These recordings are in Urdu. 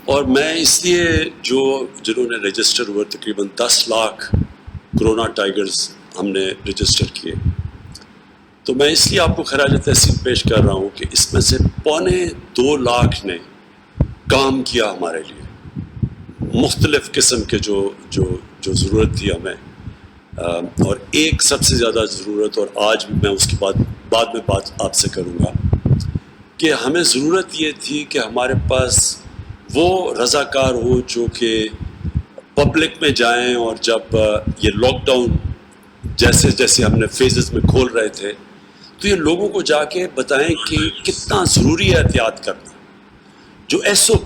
اور میں اس لیے جنہوں نے رجسٹر ہوئے تقریباً 10 لاکھ کرونا ٹائیگرز ہم نے رجسٹر کیے، تو میں اس لیے آپ کو خراج تحسین پیش کر رہا ہوں کہ اس میں سے 2.25 لاکھ نے کام کیا ہمارے لیے، مختلف قسم کے جو ضرورت تھی ہمیں، اور ایک سب سے زیادہ ضرورت، اور آج بھی میں اس کی بعد میں بات آپ سے کروں گا، کہ ہمیں ضرورت یہ تھی کہ ہمارے پاس وہ رضاکار ہو جو کہ پبلک میں جائیں، اور جب یہ لاک ڈاؤن جیسے جیسے ہم نے فیزز میں کھول رہے تھے تو یہ لوگوں کو جا کے بتائیں کہ کتنا ضروری ہے احتیاط کرنا. جو ایس او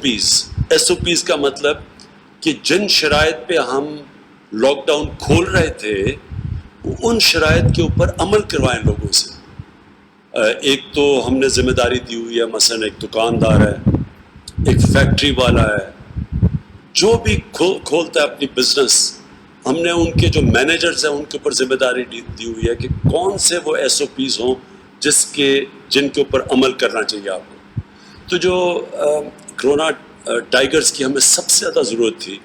پیز کا مطلب کہ جن شرائط پہ ہم لاک ڈاؤن کھول رہے تھے ان شرائط کے اوپر عمل کروائیں لوگوں سے. ایک تو ہم نے ذمہ داری دی ہوئی ہے، مثلا ایک دکاندار ہے، ایک فیکٹری والا ہے، جو بھی کھولتا ہے اپنی بزنس، ہم نے ان کے جو مینیجرز ہیں ان کے اوپر ذمہ داری دی ہوئی ہے کہ کون سے وہ ایس او پیز ہوں جن کے اوپر عمل کرنا چاہیے آپ کو. تو جو کرونا ٹائیگرز کی ہمیں سب سے زیادہ ضرورت تھی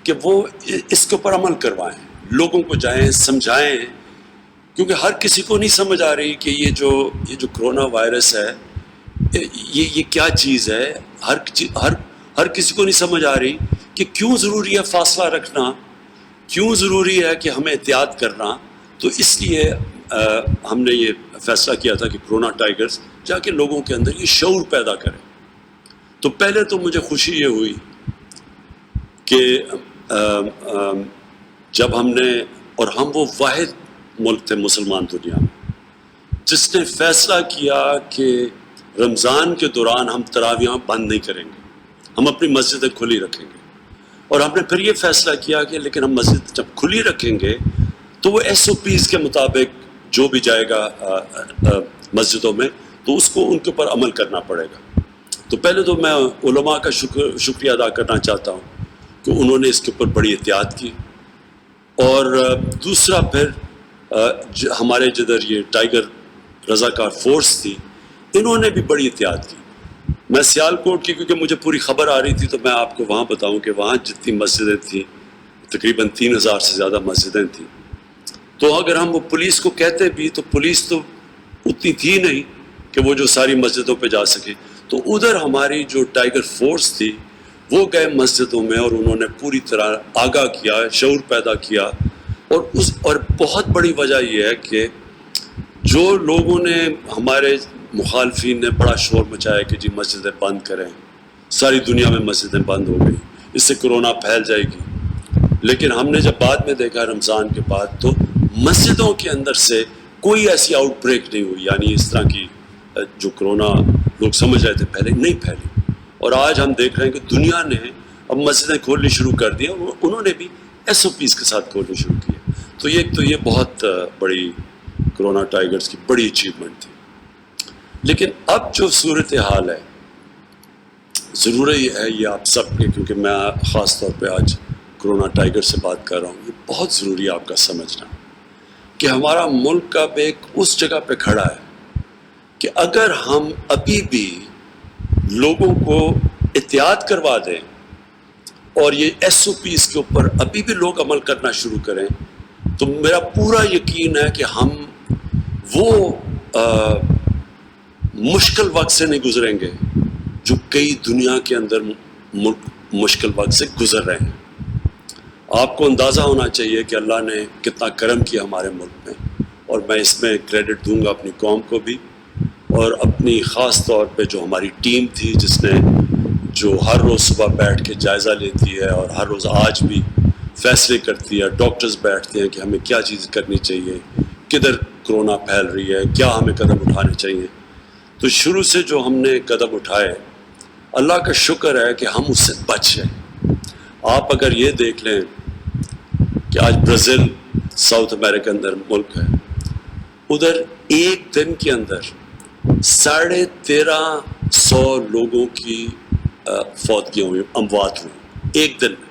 کہ وہ اس کے اوپر عمل کروائیں، لوگوں کو جائیں سمجھائیں، کیونکہ ہر کسی کو نہیں سمجھ آ رہی کہ یہ جو کرونا وائرس ہے یہ کیا چیز ہے. ہر کسی کو نہیں سمجھ آ رہی کہ کیوں ضروری ہے فاصلہ رکھنا، کیوں ضروری ہے کہ ہمیں احتیاط کرنا. تو اس لیے ہم نے یہ فیصلہ کیا تھا کہ کرونا ٹائیگرز جا کے لوگوں کے اندر یہ شعور پیدا کرے. تو پہلے تو مجھے خوشی یہ ہوئی کہ جب ہم نے، اور ہم وہ واحد ملک تھے مسلمان دنیا میں جس نے فیصلہ کیا کہ رمضان کے دوران ہم تراویحاں بند نہیں کریں گے، ہم اپنی مسجدیں کھلی رکھیں گے. اور ہم نے پھر یہ فیصلہ کیا کہ لیکن ہم مسجد جب کھلی رکھیں گے تو وہ ایس او پیز کے مطابق جو بھی جائے گا مسجدوں میں تو اس کو ان کے اوپر عمل کرنا پڑے گا. تو پہلے تو میں علماء کا شکریہ ادا کرنا چاہتا ہوں کہ انہوں نے اس کے اوپر بڑی احتیاط کی. اور دوسرا پھر ہمارے جدھر یہ ٹائیگر رضاکار فورس تھی انہوں نے بھی بڑی احتیاط کی. میں سیالکوٹ کی کیونکہ مجھے پوری خبر آ رہی تھی تو میں آپ کو وہاں بتاؤں کہ وہاں جتنی مسجدیں تھیں تقریباً 3000 سے زیادہ مسجدیں تھیں. تو اگر ہم وہ پولیس کو کہتے بھی تو پولیس تو اتنی تھی نہیں کہ وہ جو ساری مسجدوں پہ جا سکے. تو ادھر ہماری جو ٹائیگر فورس تھی وہ گئے مسجدوں میں اور انہوں نے پوری طرح آگاہ کیا، شعور پیدا کیا. اور بہت بڑی وجہ یہ ہے کہ جو لوگوں نے، ہمارے مخالفین نے بڑا شور مچایا کہ جی مسجدیں بند کریں، ساری دنیا میں مسجدیں بند ہو گئی، اس سے کرونا پھیل جائے گی. لیکن ہم نے جب بعد میں دیکھا رمضان کے بعد تو مسجدوں کے اندر سے کوئی ایسی آؤٹ بریک نہیں ہوئی، یعنی اس طرح کی جو کرونا لوگ سمجھ رہے تھے پہلے نہیں پھیلی. اور آج ہم دیکھ رہے ہیں کہ دنیا نے اب مسجدیں کھولنی شروع کر دی، انہوں نے بھی ایس او پیز کے ساتھ کھولنی شروع کی. تو یہ بہت بڑی کرونا ٹائیگرز کی بڑی اچیومنٹ تھی. لیکن اب جو صورتحال ہے، ضروری ہے یہ آپ سب کے، کیونکہ میں خاص طور پہ آج کرونا ٹائیگر سے بات کر رہا ہوں، یہ بہت ضروری ہے آپ کا سمجھنا کہ ہمارا ملک اب ایک اس جگہ پہ کھڑا ہے کہ اگر ہم ابھی بھی لوگوں کو احتیاط کروا دیں اور یہ ایس او پیز کے اوپر ابھی بھی لوگ عمل کرنا شروع کریں تو میرا پورا یقین ہے کہ ہم وہ مشکل وقت سے نہیں گزریں گے جو کئی دنیا کے اندر مشکل وقت سے گزر رہے ہیں. آپ کو اندازہ ہونا چاہیے کہ اللہ نے کتنا کرم کیا ہمارے ملک میں، اور میں اس میں کریڈٹ دوں گا اپنی قوم کو بھی، اور اپنی خاص طور پہ جو ہماری ٹیم تھی جس نے جو ہر روز صبح بیٹھ کے جائزہ لیتی ہے اور ہر روز آج بھی فیصلے کرتی ہے. ڈاکٹرز بیٹھتے ہیں کہ ہمیں کیا چیز کرنی چاہیے، کدھر کرونا پھیل رہی ہے، کیا ہمیں قدم اٹھانے چاہیے. تو شروع سے جو ہم نے قدم اٹھائے، اللہ کا شکر ہے کہ ہم اس سے بچ گئے. آپ اگر یہ دیکھ لیں کہ آج برازیل ساؤتھ امریکہ اندر ملک ہے، ادھر ایک دن کے اندر 1350 لوگوں کی فوتگیاں ہوئی، اموات ہوئی ایک دن میں.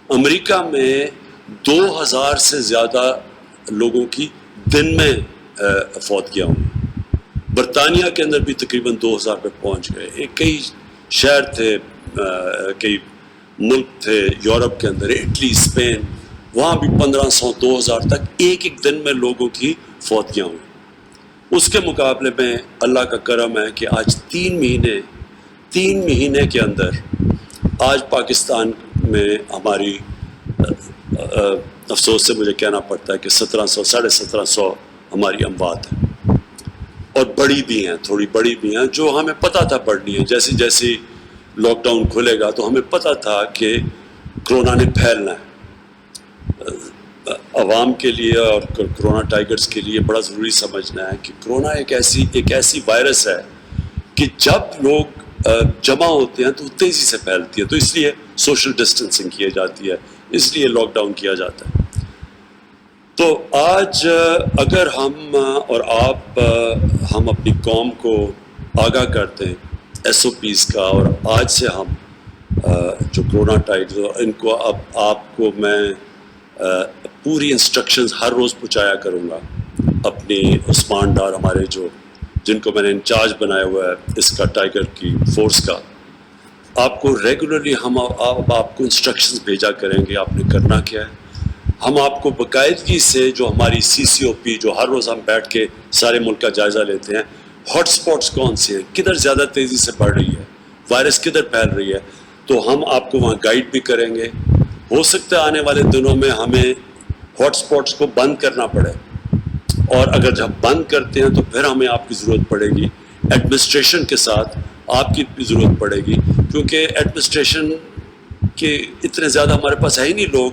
امریکہ میں 2000 سے زیادہ لوگوں کی دن میں فوتگیاں ہوئی. برطانیہ کے اندر بھی تقریباً 2000 پہ پہنچ گئے. کئی شہر تھے کئی ملک تھے یورپ کے اندر، اٹلی، اسپین، وہاں بھی 1500 2000 تک ایک دن میں لوگوں کی فوتیاں ہوئیں۔ اس کے مقابلے میں اللہ کا کرم ہے کہ آج 3 مہینے کے اندر آج پاکستان میں ہماری افسوس سے مجھے کہنا پڑتا ہے کہ 1700 1750 ہماری اموات ہیں، اور بڑی بھی ہیں، تھوڑی بڑی بھی ہیں، جو ہمیں پتہ تھا بڑھنی ہے۔ جیسی لاک ڈاؤن کھلے گا تو ہمیں پتہ تھا کہ کرونا نے پھیلنا ہے۔ عوام کے لیے اور کرونا ٹائگرز کے لیے بڑا ضروری سمجھنا ہے کہ کرونا ایک ایسی وائرس ہے کہ جب لوگ جمع ہوتے ہیں تو تیزی سے پھیلتی ہے، تو اس لیے سوشل ڈسٹینسنگ کی جاتی ہے، اس لیے لاک ڈاؤن کیا جاتا ہے۔ تو آج اگر ہم اور آپ ہم اپنی قوم کو آگاہ کرتے ہیں SOPs کا، اور آج سے ہم جو کرونا ٹائگرز ان کو اب آپ کو میں پوری انسٹرکشنز ہر روز پہنچایا کروں گا، اپنی عثمان ڈار ہمارے جن کو میں نے انچارج بنایا ہوا ہے اس کا ٹائگر کی فورس کا، آپ کو ریگولرلی ہم آپ کو انسٹرکشنز بھیجا کریں گے آپ نے کرنا کیا ہے۔ ہم آپ کو باقاعدگی سے جو ہماری CCOP جو ہر روز ہم بیٹھ کے سارے ملک کا جائزہ لیتے ہیں، ہاٹ سپاٹس کون سے ہیں، کدھر زیادہ تیزی سے بڑھ رہی ہے وائرس، کدھر پھیل رہی ہے، تو ہم آپ کو وہاں گائیڈ بھی کریں گے۔ ہو سکتا ہے آنے والے دنوں میں ہمیں ہاٹ سپاٹس کو بند کرنا پڑے، اور اگر جب بند کرتے ہیں تو پھر ہمیں آپ کی ضرورت پڑے گی، ایڈمنسٹریشن کے ساتھ آپ کی بھی ضرورت پڑے گی، کیونکہ ایڈمنسٹریشن کے اتنے زیادہ ہمارے پاس ہے ہی نہیں لوگ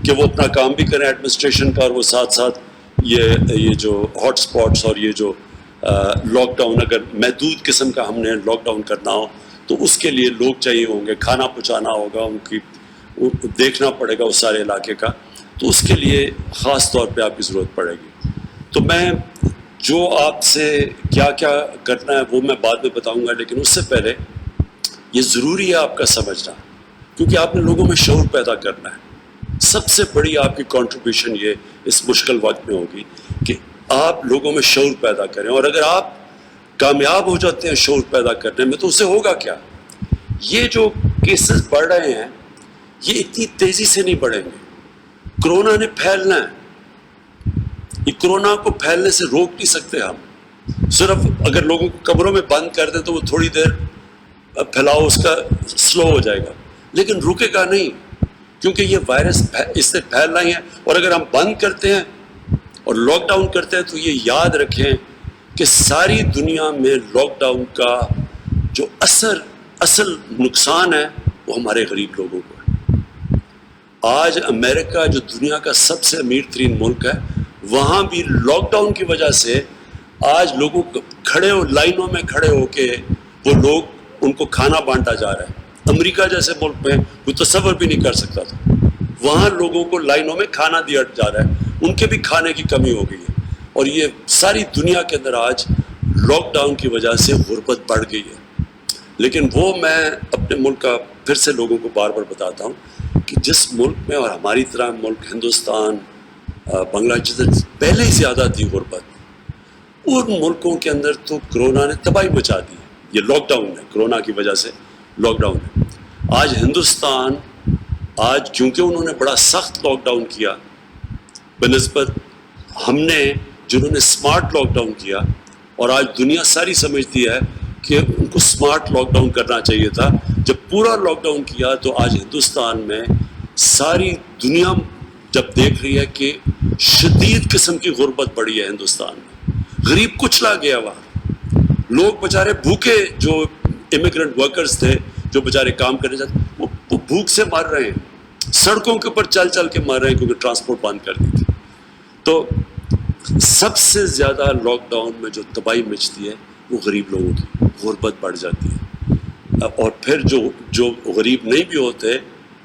کہ وہ اپنا کام بھی کریں ایڈمنسٹریشن کا، اور وہ ساتھ ساتھ یہ جو ہاٹ سپاٹس اور یہ جو لاک ڈاؤن، اگر محدود قسم کا ہم نے لاک ڈاؤن کرنا ہو تو اس کے لیے لوگ چاہیے ہوں گے، کھانا پہنچانا ہوگا، ان کی دیکھنا پڑے گا اس سارے علاقے کا، تو اس کے لیے خاص طور پہ آپ کی ضرورت پڑے گی۔ تو میں جو آپ سے کیا کیا کرنا ہے وہ میں بعد میں بتاؤں گا، لیکن اس سے پہلے یہ ضروری ہے آپ کا سمجھنا، کیونکہ آپ نے لوگوں میں شعور پیدا کرنا ہے۔ سب سے بڑی آپ کی کنٹریبیوشن یہ اس مشکل وقت میں ہوگی کہ آپ لوگوں میں شعور پیدا کریں، اور اگر آپ کامیاب ہو جاتے ہیں شعور پیدا کرنے میں تو اسے ہوگا کیا؟ یہ جو کیسز بڑھ رہے ہیں یہ اتنی تیزی سے نہیں بڑھیں گے، کرونا نے پھیلنا ہے، یہ کرونا کو پھیلنے سے روک نہیں سکتے ہم، صرف اگر لوگوں کو کمروں میں بند کر دیں تو وہ تھوڑی دیر پھیلاؤ اس کا سلو ہو جائے گا، لیکن رکے گا نہیں، کیونکہ یہ وائرس اس سے پھیل رہی ہے۔ اور اگر ہم بند کرتے ہیں اور لاک ڈاؤن کرتے ہیں تو یہ یاد رکھیں کہ ساری دنیا میں لاک ڈاؤن کا جو اصل نقصان ہے وہ ہمارے غریب لوگوں کو ہے۔ آج امریکہ جو دنیا کا سب سے امیر ترین ملک ہے، وہاں بھی لاک ڈاؤن کی وجہ سے آج لوگوں کو لائنوں میں کھڑے ہو کے وہ لوگ ان کو کھانا بانٹا جا رہا ہے۔ امریکہ جیسے ملک میں کوئی تصور بھی نہیں کر سکتا تھا، وہاں لوگوں کو لائنوں میں کھانا دیا جا رہا ہے، ان کے بھی کھانے کی کمی ہو گئی ہے، اور یہ ساری دنیا کے اندر آج لاک ڈاؤن کی وجہ سے غربت بڑھ گئی ہے۔ لیکن وہ میں اپنے ملک کا پھر سے لوگوں کو بار بار بتاتا ہوں کہ جس ملک میں، اور ہماری طرح ملک ہندوستان، بنگلہ دیش پہلے ہی زیادہ تھی غربت، ان ملکوں کے اندر تو کرونا نے تباہی مچا دی ہے۔ یہ لاک ڈاؤن ہے، کرونا کی وجہ سے لاک ڈاؤن ہے۔ آج ہندوستان کیونکہ انہوں نے بڑا سخت لاک ڈاؤن کیا بنسبت ہم نے جنہوں نے سمارٹ لاک ڈاؤن کیا، اور آج دنیا ساری سمجھتی ہے کہ ان کو سمارٹ لاک ڈاؤن کرنا چاہیے تھا۔ جب پورا لاک ڈاؤن کیا تو آج ہندوستان میں ساری دنیا جب دیکھ رہی ہے کہ شدید قسم کی غربت بڑھی ہے ہندوستان میں، غریب کچلا گیا، وہاں لوگ بیچارے بھوکے، جو امیگرنٹ ورکرز تھے جو بیچارے کام کرنے جاتے وہ بھوک سے مر رہے ہیں، سڑکوں کے اوپر چل کے مر رہے ہیں کیونکہ ٹرانسپورٹ بند کر دی تھی۔ تو سب سے زیادہ لاک ڈاؤن میں جو تباہی مچتی ہے وہ غریب لوگوں کی، غربت بڑھ جاتی ہے، اور پھر جو غریب نہیں بھی ہوتے،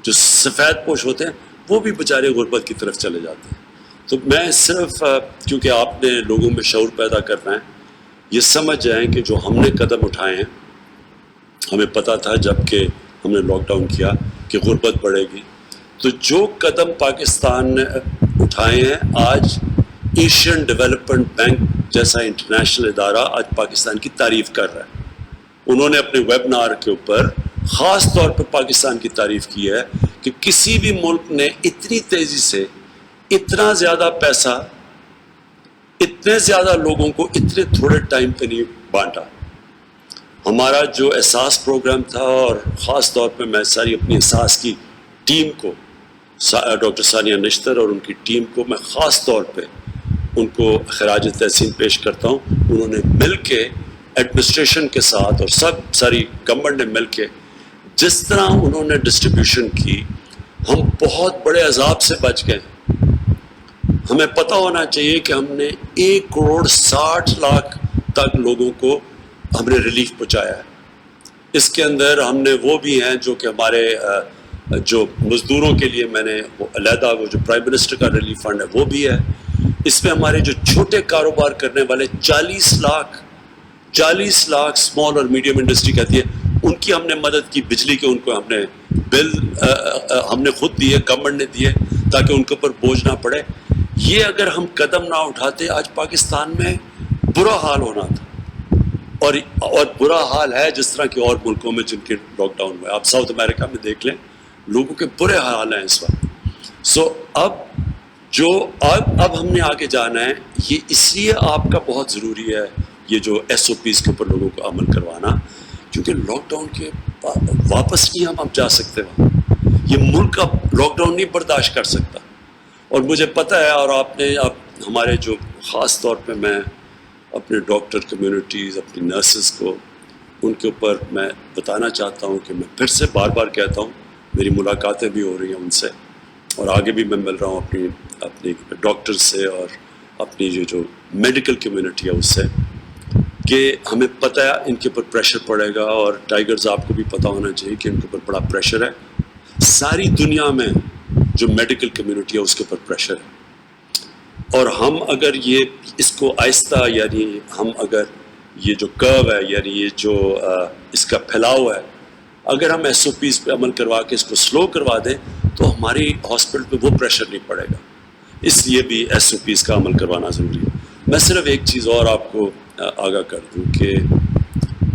جو سفید پوش ہوتے ہیں، وہ بھی بیچارے غربت کی طرف چلے جاتے ہیں۔ تو میں صرف کیونکہ آپ نے لوگوں میں شعور پیدا کرنا ہے، یہ سمجھ جائیں کہ جو ہم نے قدم اٹھائے ہیں، ہمیں پتہ تھا جب کہ ہم نے لاک ڈاؤن کیا کہ غربت بڑھے گی، تو جو قدم پاکستان نے اٹھائے ہیں، آج ایشین ڈیولپمنٹ بینک جیسا انٹرنیشنل ادارہ آج پاکستان کی تعریف کر رہا ہے۔ انہوں نے اپنے ویبنار کے اوپر خاص طور پر پاکستان کی تعریف کی ہے کہ کسی بھی ملک نے اتنی تیزی سے اتنا زیادہ پیسہ اتنے زیادہ لوگوں کو اتنے تھوڑے ٹائم پہ نہیں بانٹا. ہمارا جو احساس پروگرام تھا، اور خاص طور پہ میں ساری اپنی احساس کی ٹیم کو، ڈاکٹر ثانیہ نشتر اور ان کی ٹیم کو میں خاص طور پہ ان کو خراج تحسین پیش کرتا ہوں. انہوں نے مل کے ایڈمنسٹریشن کے ساتھ اور ساری گورنمنٹ نے مل کے جس طرح انہوں نے ڈسٹریبیوشن کی، ہم بہت بڑے عذاب سے بچ گئے. ہمیں پتہ ہونا چاہیے کہ ہم نے 1,60,00,000 تک لوگوں کو ہم نے ریلیف پہنچایا ہے. اس کے اندر ہم نے وہ بھی ہیں جو کہ ہمارے جو مزدوروں کے لیے میں نے وہ علیحدہ وہ جو پرائم منسٹر کا ریلیف فنڈ ہے وہ بھی ہے. اس میں ہمارے جو چھوٹے کاروبار کرنے والے 40 لاکھ اسمال اور میڈیم انڈسٹری کہتی ہے، ان کی ہم نے مدد کی. بجلی کے ان کو ہم نے بل ہم نے خود دیے، گورنمنٹ نے دیے تاکہ ان کے اوپر بوجھ نہ پڑے. یہ اگر ہم قدم نہ اٹھاتے آج پاکستان میں برا حال ہونا تھا، اور برا حال ہے جس طرح کے اور ملکوں میں جن کے لاک ڈاؤن ہوئے. آپ ساؤتھ امریکہ میں دیکھ لیں، لوگوں کے برے حال ہیں اس وقت. اب ہم نے آگے جانا ہے. یہ اس لیے آپ کا بہت ضروری ہے یہ جو SOPs کے اوپر لوگوں کو عمل کروانا، کیونکہ لاک ڈاؤن کے واپس نہیں ہم اب جا سکتے وہاں. یہ ملک اب لاک ڈاؤن نہیں برداشت کر سکتا. اور مجھے پتہ ہے، اور آپ نے اب ہمارے جو خاص طور پہ میں اپنے ڈاکٹر کمیونٹیز، اپنی نرسز کو، ان کے اوپر میں بتانا چاہتا ہوں کہ میں پھر سے بار بار کہتا ہوں، میری ملاقاتیں بھی ہو رہی ہیں ان سے، اور آگے بھی میں مل رہا ہوں اپنی ڈاکٹر سے اور اپنی جو میڈیکل کمیونٹی ہے اس سے، کہ ہمیں پتہ ہے ان کے اوپر پریشر پڑے گا. اور ٹائیگرز آپ کو بھی پتہ ہونا چاہیے کہ ان کے اوپر بڑا پریشر ہے. ساری دنیا میں جو میڈیکل کمیونٹی ہے اس کے اوپر پریشر ہے. اور ہم اگر اس کو آہستہ، یعنی ہم اگر یہ جو کرو ہے، یعنی یہ جو اس کا پھیلاؤ ہے، اگر ہم SOPs پہ عمل کروا کے اس کو سلو کروا دیں تو ہماری ہاسپٹل پہ وہ پریشر نہیں پڑے گا. اس لیے بھی SOPs کا عمل کروانا ضروری ہے. میں صرف ایک چیز اور آپ کو آگاہ کر دوں کہ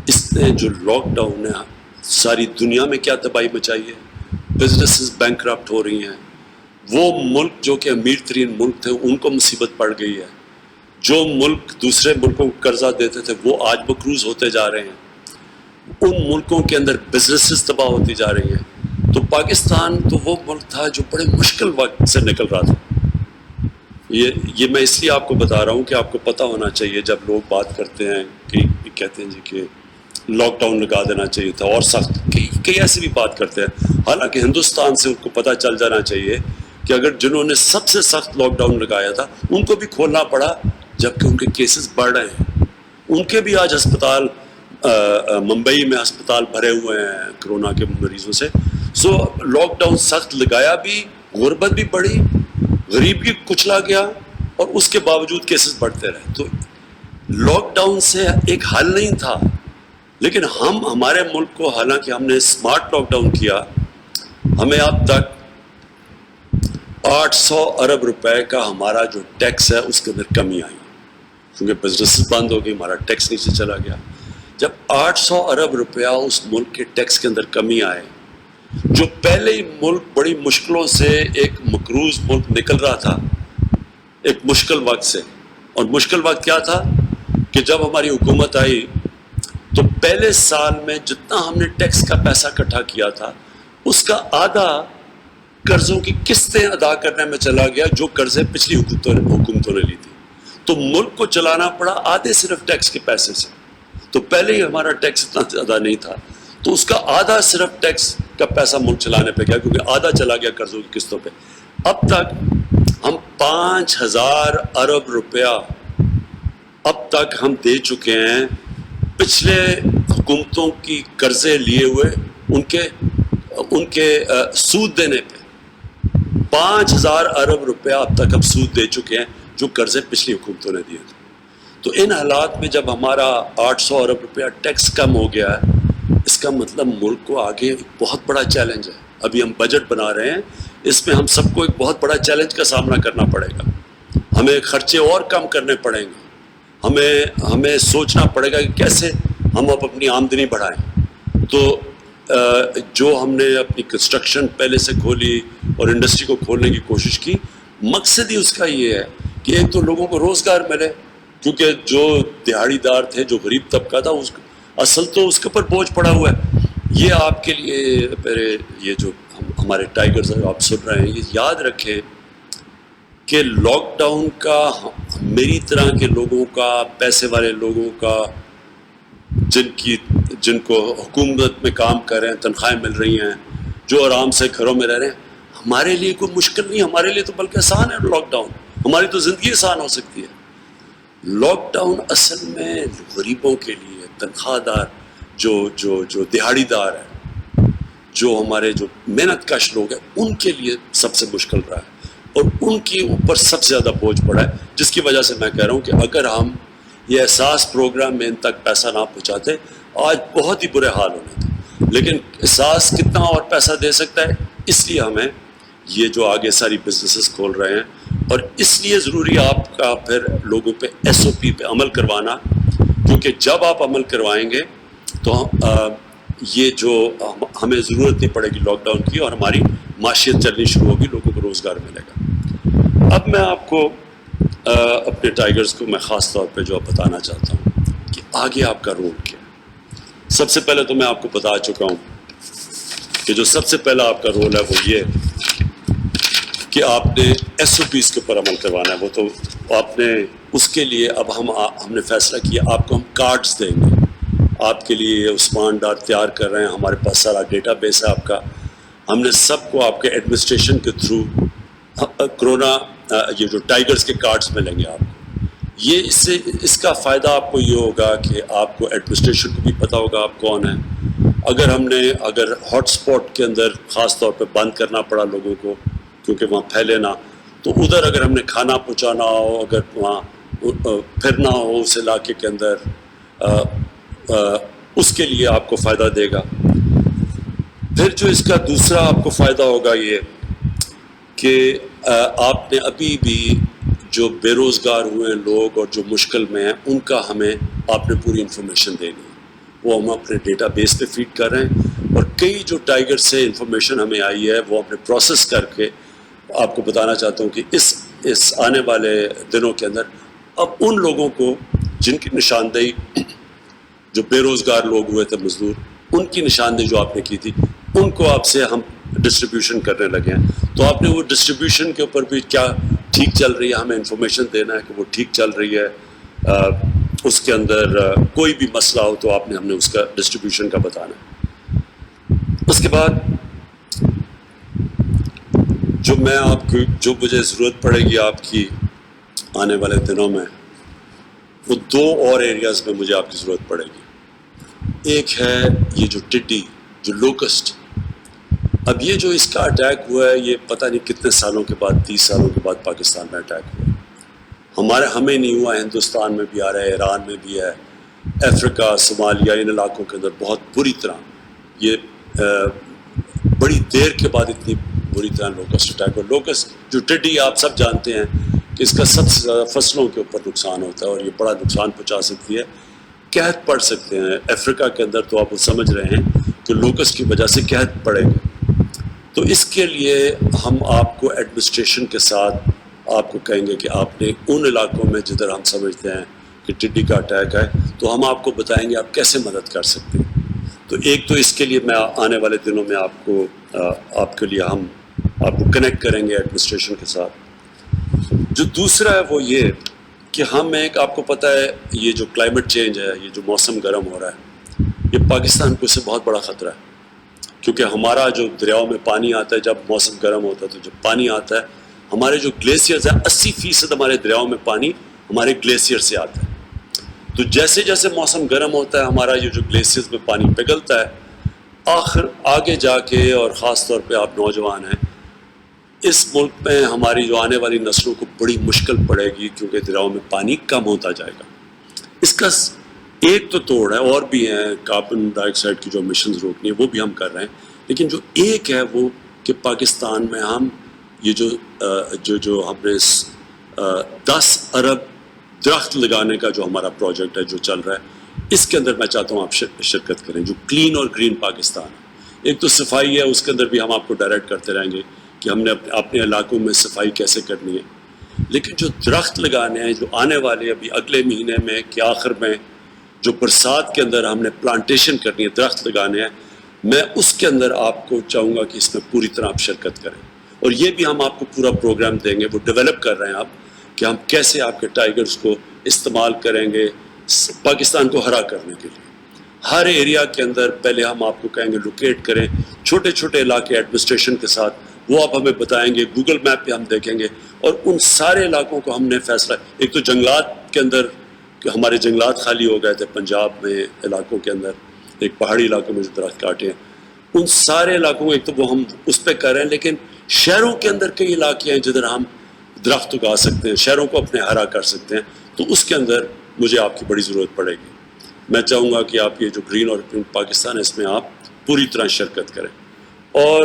اس نے جو لاک ڈاؤن ہے ساری دنیا میں کیا تباہی مچائی ہے. بزنسز بینکرپٹ ہو رہی ہیں. وہ ملک جو کہ امیر ترین ملک تھے ان کو مصیبت پڑ گئی ہے. جو ملک دوسرے ملکوں کو قرضہ دیتے تھے وہ آج مقروض ہوتے جا رہے ہیں. ان ملکوں کے اندر بزنسز تباہ ہوتی جا رہی ہیں. تو پاکستان تو وہ ملک تھا جو بڑے مشکل وقت سے نکل رہا تھا. یہ میں اس لیے آپ کو بتا رہا ہوں کہ آپ کو پتہ ہونا چاہیے. جب لوگ بات کرتے ہیں کہ کہتے ہیں جی کہ لاک ڈاؤن لگا دینا چاہیے تھا اور سخت، کئی ایسی بھی بات کرتے ہیں. حالانکہ ہندوستان سے ان کو پتہ چل جانا چاہیے کہ اگر جنہوں نے سب سے سخت لاک ڈاؤن لگایا تھا ان کو بھی کھولنا پڑا جبکہ ان کے کیسز بڑھ رہے ہیں. ان کے بھی آج ہسپتال، ممبئی میں ہسپتال بھرے ہوئے ہیں کرونا کے مریضوں سے. لاک ڈاؤن سخت لگایا بھی، غربت بھی بڑھی، غریب بھی کچلا گیا، اور اس کے باوجود کیسز بڑھتے رہے. تو لاک ڈاؤن سے ایک حل نہیں تھا، لیکن ہمارے ملک کو، حالانکہ ہم نے اسمارٹ لاک ڈاؤن کیا، ہمیں اب تک 800 ارب روپے کا ہمارا جو ٹیکس ہے اس کے اندر کمی آئی، کیونکہ بزنس بند ہو گئی، ہمارا ٹیکس نیچے چلا گیا. جب 800 ارب روپیہ اس ملک کے ٹیکس کے اندر کمی آئے، جو پہلے ہی ملک بڑی مشکلوں سے ایک مقروض ملک نکل رہا تھا ایک مشکل وقت سے. اور مشکل وقت کیا تھا کہ جب ہماری حکومت آئی تو پہلے سال میں جتنا ہم نے ٹیکس کا پیسہ اکٹھا کیا تھا اس کا آدھا قرضوں کی قسطیں ادا کرنے میں چلا گیا جو قرضے پچھلی حکومتوں نے لی تھی. تو ملک کو چلانا پڑا آدھے صرف ٹیکس کے پیسے سے. تو پہلے ہی ہمارا ٹیکس اتنا زیادہ نہیں تھا، تو اس کا آدھا صرف ٹیکس کا پیسہ ملک چلانے پہ گیا، کیونکہ آدھا چلا گیا قرضوں کی قسطوں پہ. اب تک ہم 5000 ارب روپیہ اب تک ہم دے چکے ہیں پچھلے حکومتوں کی قرضے لیے ہوئے ان کے سود دینے پہ. 5000 ارب روپیہ اب تک ہم سود دے چکے ہیں جو قرضے پچھلی حکومتوں نے دیے تھے. تو ان حالات میں جب ہمارا 800 ارب روپیہ ٹیکس کم ہو گیا ہے، اس کا مطلب ملک کو آگے ایک بہت بڑا چیلنج ہے. ابھی ہم بجٹ بنا رہے ہیں، اس میں ہم سب کو ایک بہت بڑا چیلنج کا سامنا کرنا پڑے گا. ہمیں خرچے اور کم کرنے پڑیں گے. ہمیں سوچنا پڑے گا کہ کیسے ہم اب اپنی آمدنی بڑھائیں. تو جو ہم نے اپنی کنسٹرکشن پہلے سے کھولی اور انڈسٹری کو کھولنے کی کوشش کی، مقصد ہی اس کا یہ ہے کہ ایک تو لوگوں کو روزگار ملے، کیونکہ جو دیہڑی دار تھے، جو غریب طبقہ تھا، اصل تو اس کے اوپر بوجھ پڑا ہوا ہے. یہ آپ کے لیے میرے یہ جو ہمارے ٹائیگرز آپ سن رہے ہیں، یہ یاد رکھیں کہ لاک ڈاؤن کا میری طرح کے لوگوں کا، پیسے والے لوگوں کا، جن کو حکومت میں کام کر رہے ہیں، تنخواہیں مل رہی ہیں، جو آرام سے گھروں میں رہ رہے ہیں، ہمارے لیے کوئی مشکل نہیں، ہمارے لیے تو بلکہ آسان ہے لاک ڈاؤن. ہماری تو زندگی آسان ہو سکتی ہے. لاک ڈاؤن اصل میں غریبوں کے لیے، تنخواہ دار، جو دیہڑی دار ہے، جو ہمارے جو محنت کش لوگ ہیں، ان کے لیے سب سے مشکل رہا ہے، اور ان کے اوپر سب سے زیادہ بوجھ پڑا ہے. جس کی وجہ سے میں کہہ رہا ہوں کہ اگر ہم یہ احساس پروگرام میں ان تک پیسہ نہ پہنچاتے، آج بہت ہی برے حال ہونے تھے. لیکن احساس کتنا اور پیسہ دے سکتا ہے، اس لیے ہمیں یہ جو آگے ساری بزنسز کھول رہے ہیں، اور اس لیے ضروری آپ کا پھر لوگوں پہ ایس او پی پہ عمل کروانا، کیونکہ جب آپ عمل کروائیں گے تو یہ جو ہمیں ضرورت نہیں پڑے گی لاک ڈاؤن کی، اور ہماری معیشت چلنی شروع ہوگی، لوگوں کو روزگار ملے گا. اب میں آپ کو اپنے ٹائیگرز کو میں خاص طور پہ جو بتانا چاہتا ہوں کہ آگے آپ کا رول کیا ہے. سب سے پہلے تو میں آپ کو بتا چکا ہوں کہ جو سب سے پہلا آپ کا رول ہے وہ یہ کہ آپ نے ایس او پیز کے اوپر عمل کروانا ہے. وہ تو آپ نے اس کے لیے اب ہم نے فیصلہ کیا، آپ کو ہم کارڈز دیں گے. آپ کے لیے عثمان ڈار تیار کر رہے ہیں، ہمارے پاس سارا ڈیٹا بیس ہے آپ کا. ہم نے سب کو آپ کے ایڈمنسٹریشن کے تھرو کرونا یہ جو ٹائیگرز کے کارڈز ملیں گے آپ کو. یہ اس کا فائدہ آپ کو یہ ہوگا کہ آپ کو ایڈمنسٹریشن کو بھی پتہ ہوگا آپ کون ہیں. اگر ہاٹ اسپاٹ کے اندر خاص طور پہ بند کرنا پڑا لوگوں کو کیونکہ وہاں پھیلے نہ، تو ادھر اگر ہم نے کھانا پہنچانا ہو، اگر وہاں پھرنا ہو اس علاقے کے اندر، اس کے لیے آپ کو فائدہ دے گا. پھر جو اس کا دوسرا آپ کو فائدہ ہوگا یہ کہ آپ نے ابھی بھی جو بے روزگار ہوئے ہیں لوگ اور جو مشکل میں ہیں، ان کا آپ نے پوری انفارمیشن دینی ہے. وہ ہم اپنے ڈیٹا بیس پہ فیڈ کر رہے ہیں، اور کئی جو ٹائیگر سے انفارمیشن ہمیں آئی ہے وہ ہم نے پروسیس کر کے آپ کو بتانا چاہتا ہوں کہ اس آنے والے دنوں کے اندر اب ان لوگوں کو جن کی نشاندہی، جو بے روزگار لوگ ہوئے تھے مزدور، ان کی نشاندہی جو آپ نے کی تھی، ان کو آپ سے ہم ڈسٹریبیوشن کرنے لگے ہیں. تو آپ نے وہ ڈسٹریبیوشن کے اوپر بھی کیا ٹھیک چل رہی ہے، ہمیں انفارمیشن دینا ہے کہ وہ ٹھیک چل رہی ہے. اس کے اندر کوئی بھی مسئلہ ہو تو ہم نے اس کا ڈسٹریبیوشن کا بتانا ہے. اس کے بعد جو مجھے ضرورت پڑے گی آپ کی آنے والے دنوں میں، وہ دو اور ایریاز میں مجھے آپ کی ضرورت پڑے گی. ایک ہے یہ جو ٹڈی، جو لوکسٹ. اب یہ جو اس کا اٹیک ہوا ہے، یہ پتہ نہیں کتنے سالوں کے بعد، 30 سالوں کے بعد پاکستان میں اٹیک ہوا. ہمیں نہیں ہوا، ہندوستان میں بھی آ رہا ہے، ایران میں بھی ہے، افریقہ، صومالیہ، ان علاقوں کے اندر بہت بری طرح، یہ بڑی دیر کے بعد اتنی بری طرح لوکسٹ اٹیک ہوا. لوکسٹ جو ٹڈی آپ سب جانتے ہیں کہ اس کا سب سے زیادہ فصلوں کے اوپر نقصان ہوتا ہے، اور یہ بڑا نقصان پہنچا سکتی ہے. قحط پڑ سکتے ہیں افریقہ کے اندر، تو آپ وہ سمجھ رہے ہیں کہ لوکسٹ کی وجہ سے قحط پڑے گا. تو اس کے لیے ہم آپ کو ایڈمنسٹریشن کے ساتھ آپ کو کہیں گے کہ آپ نے ان علاقوں میں جدھر ہم سمجھتے ہیں کہ ٹڈی کا اٹیک ہے، تو ہم آپ کو بتائیں گے آپ کیسے مدد کر سکتے ہیں. تو ایک تو اس کے لیے میں آنے والے دنوں میں آپ کے لیے ہم آپ کو کنیکٹ کریں گے ایڈمنسٹریشن کے ساتھ. جو دوسرا ہے وہ یہ کہ آپ کو پتہ ہے یہ جو کلائمیٹ چینج ہے، یہ جو موسم گرم ہو رہا ہے، یہ پاکستان کو اس سے بہت بڑا خطرہ ہے. کیونکہ ہمارا جو دریاؤں میں پانی آتا ہے، جب موسم گرم ہوتا ہے تو جب پانی آتا ہے، ہمارے جو گلیشیئرز ہیں، 80% ہمارے دریاؤں میں پانی ہمارے گلیشیئر سے آتا ہے. تو جیسے جیسے موسم گرم ہوتا ہے، ہمارا یہ جو گلیشیئرز میں پانی پگھلتا ہے، آگے جا کے، اور خاص طور پہ آپ نوجوان ہیں، اس ملک میں ہماری جو آنے والی نسلوں کو بڑی مشکل پڑے گی، کیونکہ دریاؤں میں پانی کم ہوتا جائے گا. اس کا ایک تو توڑ ہے، اور بھی ہیں کاربن ڈائی آکسائڈ کی جو امیشنز روکنی ہے وہ بھی ہم کر رہے ہیں. لیکن جو ایک ہے وہ کہ پاکستان میں ہم یہ جو ہم نے 10 ارب درخت لگانے کا جو ہمارا پروجیکٹ ہے جو چل رہا ہے، اس کے اندر میں چاہتا ہوں آپ شرکت کریں، جو کلین اور گرین پاکستان ہے. ایک تو صفائی ہے، اس کے اندر بھی ہم آپ کو ڈائریکٹ کرتے رہیں گے کہ ہم نے اپنے علاقوں میں صفائی کیسے کرنی ہے. لیکن جو درخت لگانے ہیں جو آنے والے ابھی اگلے مہینے میں کہ آخر میں جو برسات کے اندر ہم نے پلانٹیشن کرنی ہے، درخت لگانے ہیں، میں اس کے اندر آپ کو چاہوں گا کہ اس میں پوری طرح آپ شرکت کریں. اور یہ بھی ہم آپ کو پورا پروگرام دیں گے، وہ ڈیولپ کر رہے ہیں آپ کہ ہم کیسے آپ کے ٹائیگرز کو استعمال کریں گے پاکستان کو ہرا کرنے کے لیے. ہر ایریا کے اندر پہلے ہم آپ کو کہیں گے لوکیٹ کریں، چھوٹے چھوٹے علاقے ایڈمنسٹریشن کے ساتھ وہ آپ ہمیں بتائیں گے، گوگل میپ پہ ہم دیکھیں گے، اور ان سارے علاقوں کو ہم نے فیصلہ. ایک تو جنگلات کے اندر کہ ہمارے جنگلات خالی ہو گئے تھے پنجاب میں علاقوں کے اندر، ایک پہاڑی علاقوں میں جو درخت کاٹے ہیں، ان سارے علاقوں میں ایک تو وہ ہم اس پہ کر رہے ہیں. لیکن شہروں کے اندر کئی علاقے ہیں جدھر ہم درخت اگا سکتے ہیں، شہروں کو اپنے ہرا کر سکتے ہیں. تو اس کے اندر مجھے آپ کی بڑی ضرورت پڑے گی. میں چاہوں گا کہ آپ یہ جو گرین اور پاکستان ہے اس میں آپ پوری طرح شرکت کریں. اور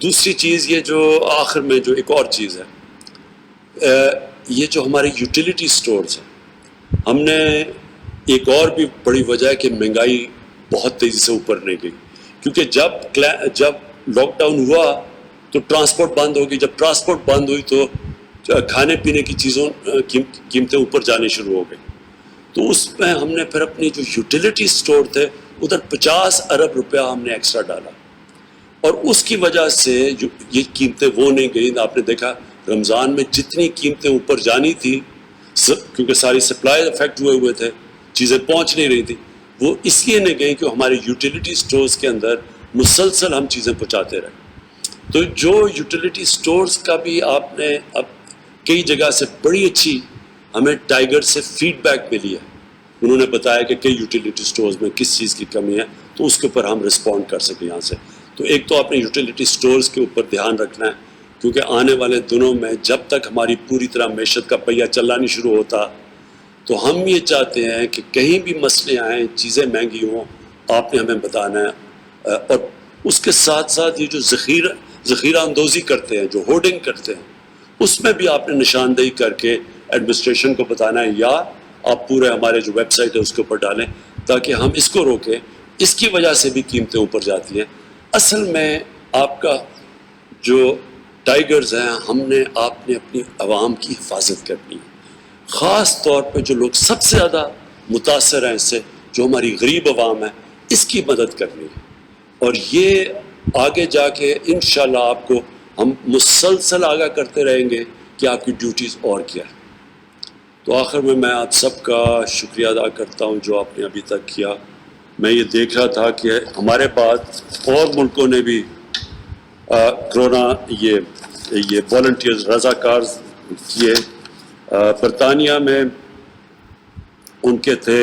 دوسری چیز یہ جو آخر میں جو ایک اور چیز ہے، یہ جو ہمارے یوٹیلیٹی سٹورز ہیں، ہم نے ایک اور بھی بڑی وجہ ہے کہ مہنگائی بہت تیزی سے اوپر نہیں گئی، کیونکہ جب لاک ڈاؤن ہوا تو ٹرانسپورٹ بند ہو گئی. جب ٹرانسپورٹ بند ہوئی تو کھانے پینے کی چیزوں قیمتیں اوپر جانے شروع ہو گئی. تو اس میں ہم نے پھر اپنی جو یوٹیلیٹی سٹور تھے ادھر 50 ارب روپیہ ہم نے ایکسٹرا ڈالا، اور اس کی وجہ سے یہ قیمتیں وہ نہیں گئیں. آپ نے دیکھا رمضان میں جتنی قیمتیں اوپر جانی تھی کیونکہ ساری سپلائی افیکٹ ہوئے تھے، چیزیں پہنچ نہیں رہی تھی، وہ اس لیے نہیں گئیں کہ ہمارے یوٹیلیٹی سٹورز کے اندر مسلسل ہم چیزیں پہنچاتے رہے. تو جو یوٹیلیٹی سٹورز کا بھی آپ نے اب کئی جگہ سے بڑی اچھی ہمیں ٹائیگر سے فیڈ بیک ملی ہے. انہوں نے بتایا کہ کئی یوٹیلیٹی سٹورز میں کس چیز کی کمی ہے، تو اس کے اوپر ہم رسپونڈ کر سکیں یہاں سے. تو ایک تو آپ نے یوٹیلیٹی سٹورز کے اوپر دھیان رکھنا ہے، کیونکہ آنے والے دنوں میں جب تک ہماری پوری طرح معیشت کا پہیہ چلنا نہیں شروع ہوتا، تو ہم یہ چاہتے ہیں کہ کہیں بھی مسئلے آئیں، چیزیں مہنگی ہوں، آپ نے ہمیں بتانا ہے. اور اس کے ساتھ ساتھ یہ جو ذخیرہ اندوزی کرتے ہیں، جو ہورڈنگ کرتے ہیں، اس میں بھی آپ نے نشاندہی کر کے ایڈمنسٹریشن کو بتانا ہے، یا آپ پورے ہمارے جو ویب سائٹ ہے اس کے اوپر ڈالیں تاکہ ہم اس کو روکیں. اس کی وجہ سے بھی قیمتیں اوپر جاتی ہیں. اصل میں آپ کا جو ٹائیگرز ہیں، آپ نے اپنی عوام کی حفاظت کرنی ہے. خاص طور پہ جو لوگ سب سے زیادہ متاثر ہیں اس سے، جو ہماری غریب عوام ہے، اس کی مدد کرنی ہے. اور یہ آگے جا کے انشاءاللہ آپ کو ہم مسلسل آگاہ کرتے رہیں گے کہ آپ کی ڈیوٹیز اور کیا ہے. تو آخر میں آپ سب کا شکریہ ادا کرتا ہوں جو آپ نے ابھی تک کیا. میں یہ دیکھ رہا تھا کہ ہمارے بعد اور ملکوں نے بھی کرونا یہ والنٹیئرز رضاکار کیے. برطانیہ میں ان کے تھے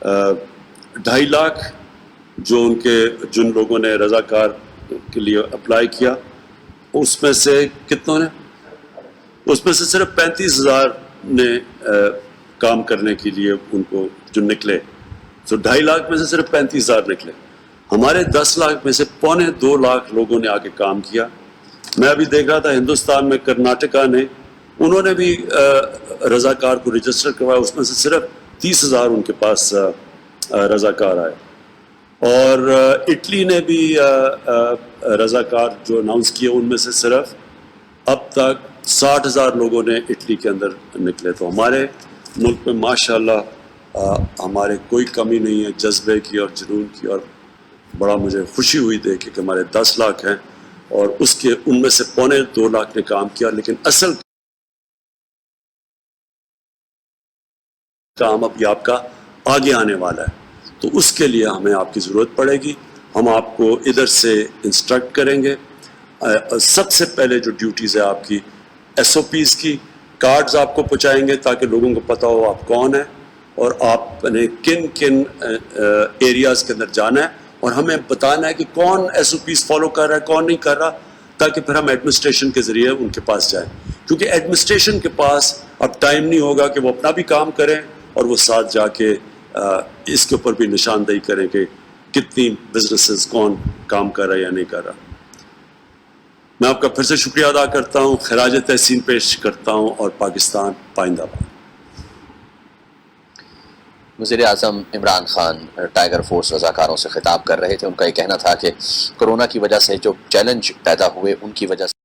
2.5 لاکھ جن لوگوں نے رضاکار کے لیے اپلائی کیا. اس میں سے کتنوں نے، اس میں سے صرف 35,000 نے کام کرنے کے لیے ان کو جو نکلے. تو 2.5 لاکھ میں سے صرف 35,000 نکلے. ہمارے 10 لاکھ میں سے 1.25 لاکھ لوگوں نے آ کے کام کیا. میں ابھی دیکھ رہا تھا ہندوستان میں کرناٹکا نے، انہوں نے بھی رضاکار کو رجسٹر کروایا، اس میں سے صرف 30,000 ان کے پاس رضاکار آئے. اور اٹلی نے بھی رضاکار جو اناؤنس کیے، ان میں سے صرف اب تک 60,000 لوگوں نے اٹلی کے اندر نکلے. تو ہمارے ملک میں ماشاءاللہ ہمارے کوئی کمی نہیں ہے جذبے کی اور جنون کی. اور بڑا مجھے خوشی ہوئی دیکھ کے کہ ہمارے 10 لاکھ ہیں اور ان میں سے 1.25 لاکھ نے کام کیا. لیکن اصل کام اب یہ آپ کا آگے آنے والا ہے، تو اس کے لیے ہمیں آپ کی ضرورت پڑے گی. ہم آپ کو ادھر سے انسٹرکٹ کریں گے. سب سے پہلے جو ڈیوٹیز ہے آپ کی SOPs کی کارڈز آپ کو پہنچائیں گے تاکہ لوگوں کو پتہ ہو آپ کون ہیں اور آپ نے کن ایریاز کے اندر جانا ہے، اور ہمیں بتانا ہے کہ کون SOPs فالو کر رہا ہے کون نہیں کر رہا، تاکہ پھر ہم ایڈمنسٹریشن کے ذریعے ان کے پاس جائیں. کیونکہ ایڈمنسٹریشن کے پاس اب ٹائم نہیں ہوگا کہ وہ اپنا بھی کام کریں اور وہ ساتھ جا کے اس کے اوپر بھی نشاندہی کریں کہ کتنی بزنسز کون کام کر رہا ہے یا نہیں کر رہا. میں آپ کا پھر سے شکریہ ادا کرتا ہوں، خراج تحسین پیش کرتا ہوں، اور پاکستان پائندہ باد. وزیر اعظم عمران خان ٹائیگر فورس رضاکاروں سے خطاب کر رہے تھے. ان کا یہ کہنا تھا کہ کرونا کی وجہ سے جو چیلنج پیدا ہوئے ان کی وجہ سے